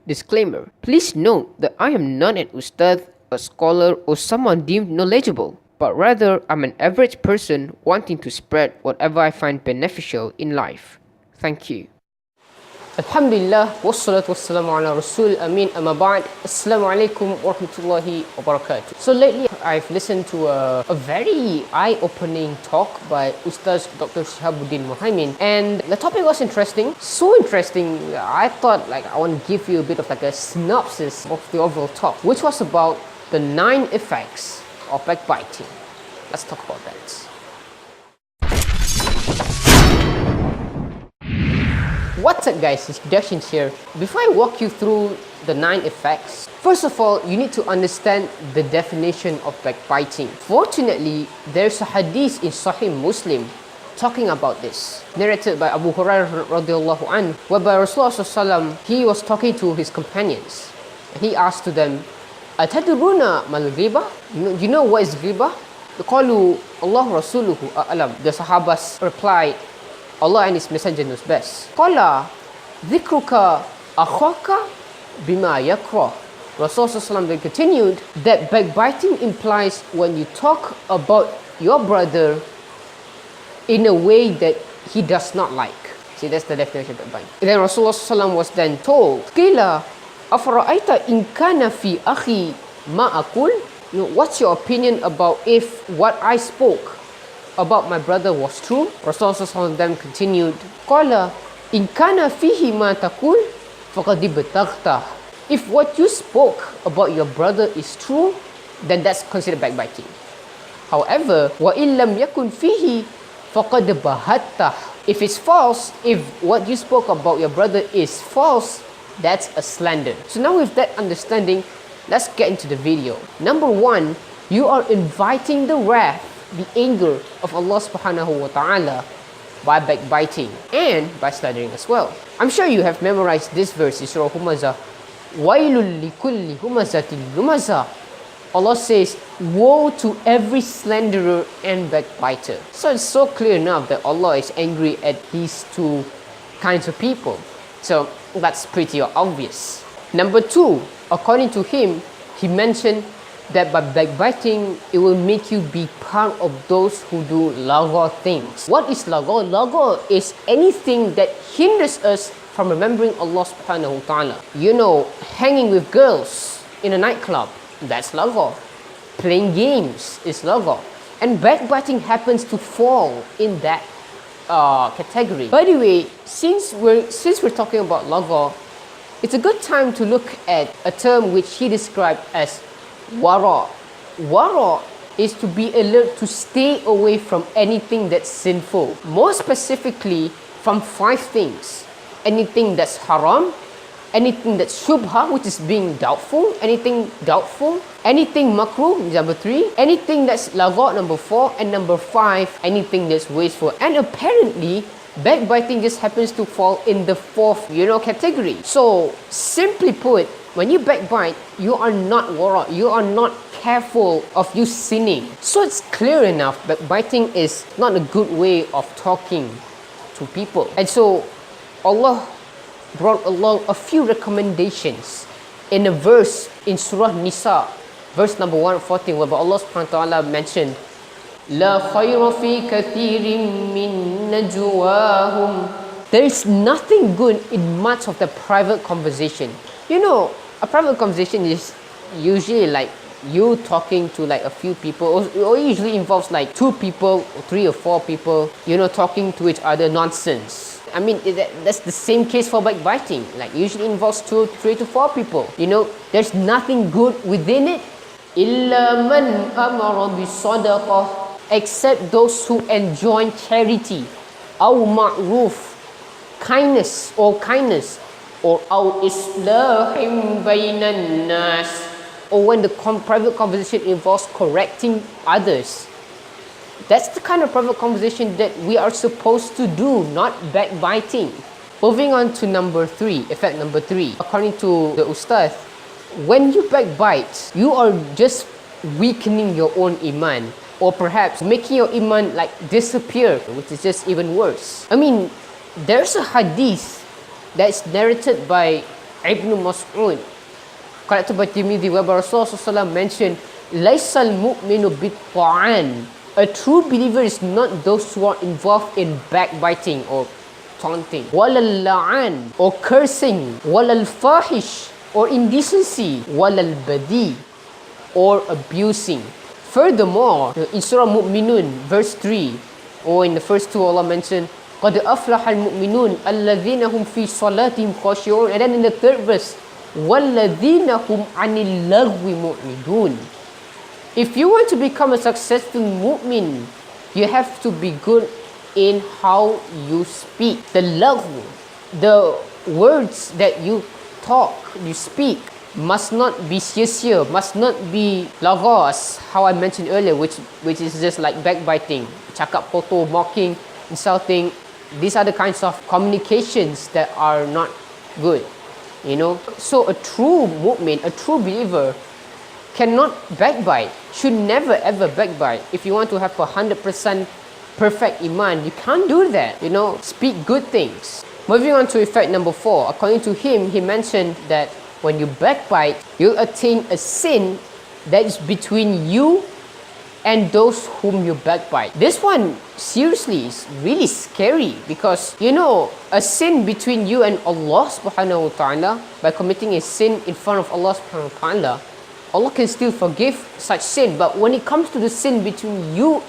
Disclaimer: please note that I am not an ustad, a scholar, or someone deemed knowledgeable, but rather I'm an average person wanting to spread whatever I find beneficial in life. Thank you. Alhamdulillah, wassalatu wassalamu ala rasul amin, amma ba'd. Assalamu alaikum warahmatullahi wabarakatuh. So lately I've listened to a very eye-opening talk by Ustaz Dr. Shihabuddin Muhaemin, and the topic was interesting, so interesting I thought I want to give you a bit of a synopsis of the overall talk, which was about the 9 effects of backbiting. Let's talk about that. What's up guys, it's Productions here. Before I walk you through the 9 effects, first of all, you need to understand the definition of backbiting. Fortunately, there's a hadith in Sahih Muslim talking about this, narrated by Abu Hurairah radiallahu anhu, whereby Rasulullah SAW, he was talking to his companions. He asked to them, Atadruna mal ghibah? You know what is ghibah? Qalu Allah Rasuluhu a'lam. The Sahabas replied, Allah and His Messenger knows best. Qala dhikruka akhaka bima yakrah. Rasulullah then continued that backbiting implies when you talk about your brother in a way that he does not like. See, that's the definition of backbiting. Then Rasulullah was then told, Qila afara'aita in kana fi akhi ma aqul? What's your opinion about if what I spoke about my brother was true? Rasulullah then continued, Qala in kana fihi ma taqul faqad ibtaghta. If what you spoke about your brother is true, then that's considered backbiting. However, wa in lam yakun fihi faqad bahatta. If it's false, if what you spoke about your brother is false, that's a slander. So now with that understanding, let's get into the video. Number 1, you are inviting the wrath, the anger of Allah subhanahu wa ta'ala by backbiting and by slandering as well. I'm sure you have memorized this verse in Surah Humazah. Wailul likulli humazatin lumazah. Allah says, woe to every slanderer and backbiter. So it's so clear enough that Allah is angry at these 2 kinds of people. So that's pretty obvious. Number 2, according to him, he mentioned that by backbiting, it will make you be part of those who do lagha things. What is lagha? Lagha is anything that hinders us from remembering Allah subhanahu wa ta'ala. Hanging with girls in a nightclub, that's lagha. Playing games is lagha. And backbiting happens to fall in that category. By the way, since we're talking about lagha, it's a good time to look at a term which he described as wara. Wara is to be alert, to stay away from anything that's sinful. More specifically, from 5 things. Anything that's haram, anything that's shubha, which is being doubtful, anything makruh, number 3, anything that's lagha, number 4, and number 5, anything that's wasteful. And apparently, backbiting just happens to fall in the 4th, category. So, simply put, when you backbite, you are not wara, you are not careful of you sinning. So it's clear enough, backbiting is not a good way of talking to people. And so Allah brought along a few recommendations in a verse in Surah Nisa, verse number 114, where Allah subhanahu wa ta'ala mentioned, La khayra fi kathirin min najwahum. There is nothing good in much of the private conversation. A private conversation is usually you talking to a few people, or usually involves 2 people, or 3 or 4 people, talking to each other nonsense. I mean, that's the same case for backbiting. Usually involves 2, 3 to 4 people. There's nothing good within it. Illa man amara bi sadaqah, except those who enjoin charity, aw ma'ruf, kindness, or aw islahim bainan nas, or when the private conversation involves correcting others. That's the kind of private conversation that we are supposed to do, not backbiting. Moving on to number 3, effect number 3. According to the Ustaz, when you backbite, you are just weakening your own iman, or perhaps making your iman disappear, which is just even worse. I mean, there's a hadith that's narrated by Ibn Mas'ud, collected by Tirmidhi, where Rasulullah mentioned, Laysal mu'minu bit-ta'an. A true believer is not those who are involved in backbiting or taunting, walal la'an, or cursing, walal fahish, or indecency, walal badi, or abusing. Furthermore, in Surah Mu'minun, verse 3, or in the first two, Allah mentioned, قَدْ أَفْلَحَ الْمُؤْمِنُونَ الَّذِينَ هُمْ فِي صَلَاتِهِمْ خَاشِعُونَ. And then in the third verse, وَالَّذِينَ هُمْ عَنِ اللَّغْوِ مُعْرِضُونَ. If you want to become a successful mu'min, you have to be good in how you speak. The laghu, the words that you talk, you speak, must not be sia-sia, must not be lagos, how I mentioned earlier, which is just like backbiting, cakap kotor, mocking, insulting. These are the kinds of communications that are not good, you know. So a true mu'min, a true believer, cannot backbite, should never ever backbite. If you want to have 100% perfect iman, you can't do that, you know. Speak good things. Moving on to effect number 4, according to him, he mentioned that when you backbite, you'll attain a sin that is between you and those whom you backbite. This one, seriously, is really scary, because, you know, a sin between you and Allah subhanahu wa ta'ala, by committing a sin in front of Allah subhanahu wa ta'ala, Allah can still forgive such sin. But when it comes to the sin between you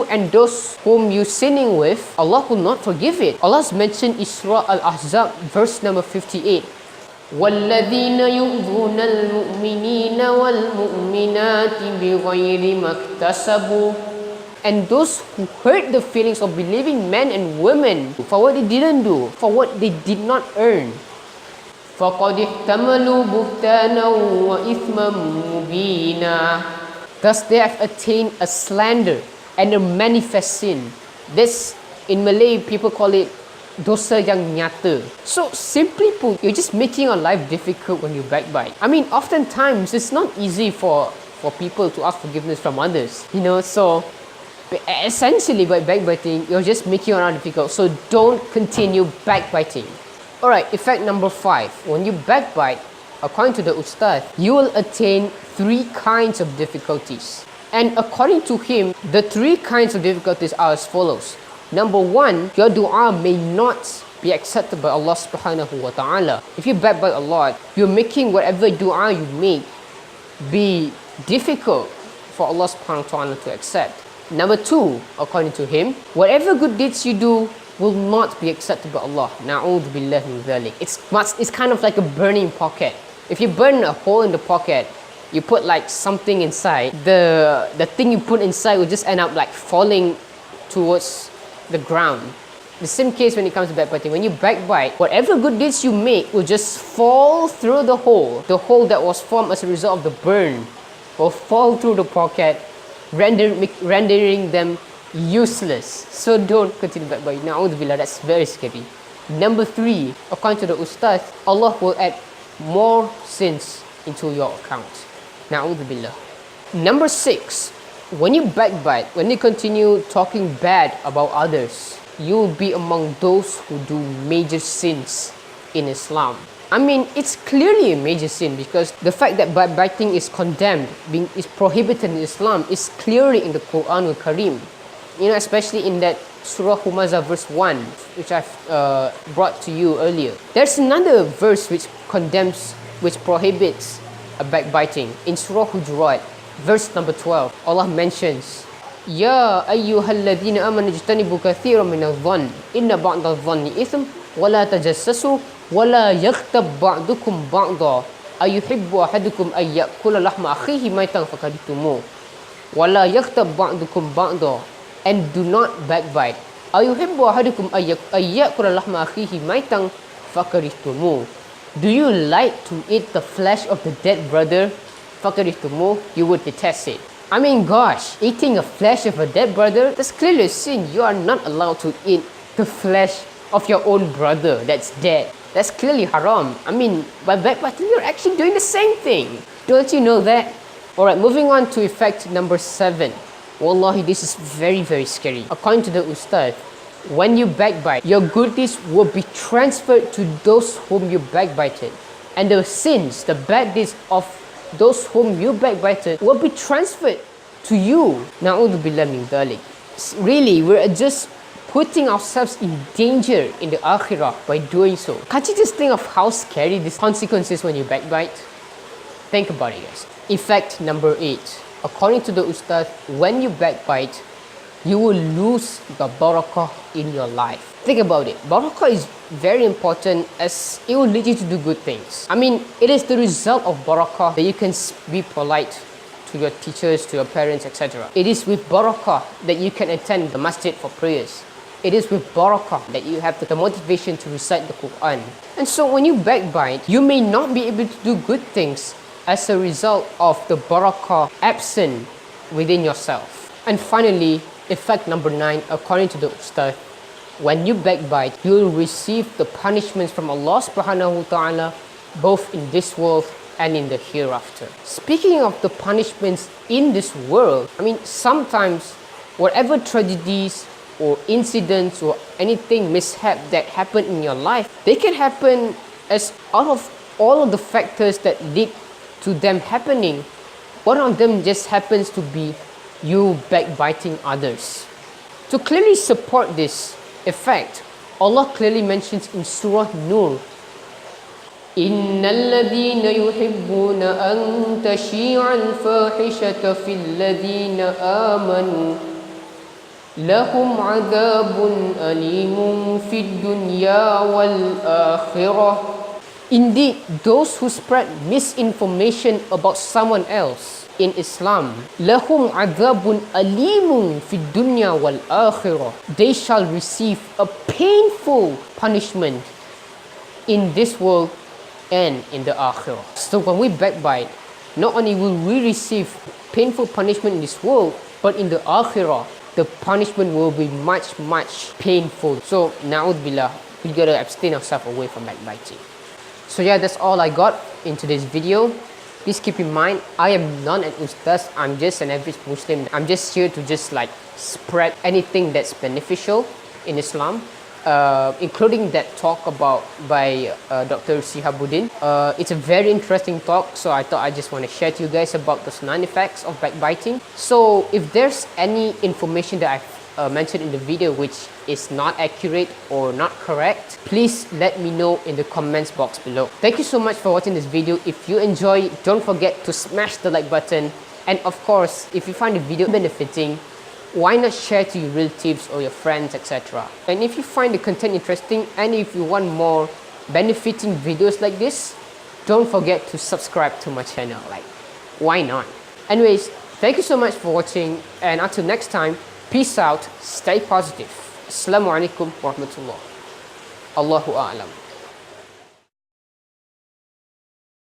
and those whom you sinning with, Allah will not forgive it. Allah's mentioned Isra al-Ahzab, verse number 58. وَالَّذِينَ يُؤْذُونَ الْمُؤْمِنِينَ وَالْمُؤْمِنَاتِ بِغَيْرِ مَا اكْتَسَبُوا. And those who hurt the feelings of believing men and women for what they didn't do, for what they did not earn, فَقَدْ احْتَمَلُوا بُهْتَانًا وَإِثْمًا مُبِينًا. Thus they have attained a slander and a manifest sin. This, in Malay, people call it dosa yang nyata. So simply put, you're just making your life difficult when you backbite. I mean, oftentimes it's not easy for people to ask forgiveness from others, you know. So essentially, by backbiting, you're just making your life difficult. So don't continue backbiting. Alright, effect number 5. When you backbite, according to the Ustad, you will attain 3 kinds of difficulties. And according to him, the 3 kinds of difficulties are as follows. Number 1, your dua may not be accepted by Allah subhanahu wa ta'ala. If you backbite a lot, you're making whatever dua you make be difficult for Allah subhanahu wa ta'ala to accept. Number 2, according to him, whatever good deeds you do will not be accepted by Allah. Na'udhu billahi min dhalik. It's kind of like a burning pocket. If you burn a hole in the pocket, you put like something inside, the thing you put inside will just end up like falling towards the ground. The same case when it comes to backbiting. When you backbite, whatever good deeds you make will just fall through the hole that was formed as a result of the burn, will fall through the pocket, rendering them useless. So don't continue backbiting. Na'udzubillah, that's very scary. Number 3, according to the Ustaz, Allah will add more sins into your account. Na'udzubillah. Number 6, when you backbite, when you continue talking bad about others, you will be among those who do major sins in Islam. I mean, it's clearly a major sin, because the fact that backbiting is condemned, is prohibited in Islam, is clearly in the Quran Karim. You know, especially in that Surah Humazah verse 1, which I've brought to you earlier. There's another verse which condemns, which prohibits backbiting. In Surah Hujurat, verse number 12, Allah mentions, Ya ayyuhalladhina amanu ijtanibu kathiran minadh-dhann inna ba'dadh-dhanni ithm wa la tajassasu wa la yaghtab ba'dukum ba'dha ayuhibbu ahadukum an ya'kula lahma akhihi maytan fakarihtumuh wa la yaghtab ba'dukum ba'dha. And do not backbite. Ayuhibbu ahadukum an ya'kula lahma akhihi maytan fakarihtumuh. Do you like to eat the flesh of the dead brother? Fakarihtumuh, you would detest it. I mean, gosh, eating the flesh of a dead brother, that's clearly a sin. You are not allowed to eat the flesh of your own brother that's dead. That's clearly haram. I mean, by backbiting, you're actually doing the same thing. Don't you know that? Alright, moving on to effect number 7. Wallahi, this is very, very scary. According to the Ustad, When you backbite, your good deeds will be transferred to those whom you backbited. And the sins, the bad deeds of those whom you backbited will be transferred to you. Na'udhu billah min dhalik. Really, we're just putting ourselves in danger in the akhirah by doing so. Can't you just think of how scary these consequences when you backbite? Think about it, guys. Effect number 8. According to the Ustad, when you backbite, you will lose the barakah in your life. Think about it. Barakah is very important as it will lead you to do good things. I mean, it is the result of barakah that you can be polite to your teachers, to your parents, etc. It is with barakah that you can attend the masjid for prayers. It is with barakah that you have the motivation to recite the Quran. And so when you backbite, you may not be able to do good things as a result of the barakah absent within yourself. And finally, effect number 9, according to the Ustad, when you backbite, you will receive the punishments from Allah subhanahu wa ta'ala both in this world and in the hereafter. Speaking of the punishments in this world, I mean, sometimes whatever tragedies or incidents or anything mishap that happen in your life, they can happen as out of all of the factors that lead to them happening, one of them just happens to be you backbiting others. To clearly support this effect, Allah clearly mentions in Surah Nur, إِنَّ الَّذِينَ يُحِبُّونَ أَن تَشِيعَ الْفَاحِشَةَ فِي الَّذِينَ آمَنُوا لَهُمْ عَذَابٌ أَلِيمٌ فِي الدُّنْيَا وَالْآخِرَةِ. Indeed, those who spread misinformation about someone else in Islam, لَهُمْ عَذَابٌ أَلِيمٌ فِي الدُّنْيَا وَالْآخِرَةِ. They shall receive a painful punishment in this world and in the akhirah. So when we backbite, not only will we receive painful punishment in this world, but in the akhirah, the punishment will be much painful. So na'udhu billah, we gotta abstain ourselves away from backbiting. So yeah, that's all I got in today's video. Please keep in mind, I am not an ustaz, I'm just an average Muslim. I'm just here to just like spread anything that's beneficial in Islam, including that talk about by Dr. Shihabuddin. It's a very interesting talk, so I thought I just want to share to you guys about those 9 effects of backbiting. So if there's any information that I've mentioned in the video which is not accurate or not correct, please let me know in the comments box below. Thank you so much for watching this video. If you enjoy, don't forget to smash the like button, and of course, if you find the video benefiting, why not share to your relatives or your friends, etc. And if you find the content interesting and if you want more benefiting videos like this, don't forget to subscribe to my channel. Like, why not? Anyways, thank you so much for watching, and until next time, peace out, stay positive. Assalamu alaikum warahmatullah. Allahu a'lam.